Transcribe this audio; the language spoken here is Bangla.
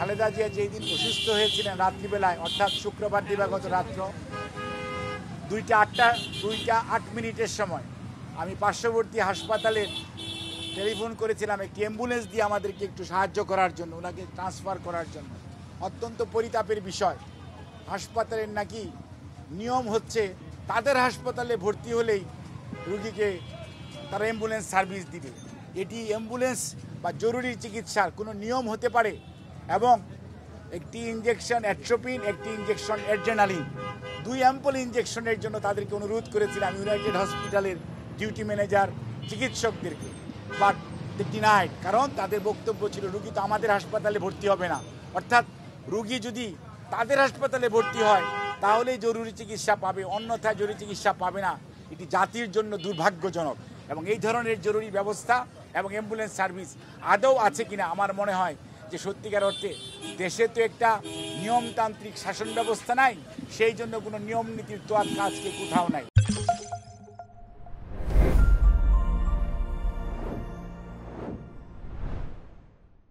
খালেদা জিয়া যেই দিন অসুস্থ হয়েছিলেন রাত্রিবেলায়, অর্থাৎ শুক্রবার দিবাগত রাত্র 2:08 সময় আমি পার্শ্ববর্তী হাসপাতালে টেলিফোন করেছিলাম একটি অ্যাম্বুলেন্স দিয়ে আমাদেরকে একটু সাহায্য করার জন্য, ওনাকে ট্রান্সফার করার জন্য। অত্যন্ত পরিতাপের বিষয়, হাসপাতালের নাকি নিয়ম হচ্ছে তাদের হাসপাতালে ভর্তি হলেই রুগীকে তারা অ্যাম্বুলেন্স সার্ভিস দিবে। এটি অ্যাম্বুলেন্স বা জরুরি চিকিৎসার কোনো নিয়ম হতে পারে? এবং একটি ইঞ্জেকশন অ্যাট্রোপিন, একটি ইঞ্জেকশন অ্যাড্রেনালিন, 2 অ্যাম্পল ইঞ্জেকশনের জন্য তাদেরকে অনুরোধ করেছিলাম ইউনাইটেড হসপিটালের ডিউটি ম্যানেজার চিকিৎসকদেরকে, বাট দে ডিনাইড। কারণ তাদের বক্তব্য ছিল রুগী তো আমাদের হাসপাতালে ভর্তি হবে না, অর্থাৎ রুগী যদি তাদের হাসপাতালে ভর্তি হয় তাহলেই জরুরি চিকিৎসা পাবে, অন্যথায় জরুরি চিকিৎসা পাবে না। এটি জাতির জন্য দুর্ভাগ্যজনক। এবং এই ধরনের জরুরি ব্যবস্থা এবং অ্যাম্বুলেন্স সার্ভিস আদৌ আছে কিনা আমার মনে হয় যে সত্যিকার অর্থে দেশে তো একটা নিয়মতান্ত্রিক শাসন ব্যবস্থা নাই, সেই জন্য কোনো নিয়ম নীতির তো আর কাজকে কোথাও নাই।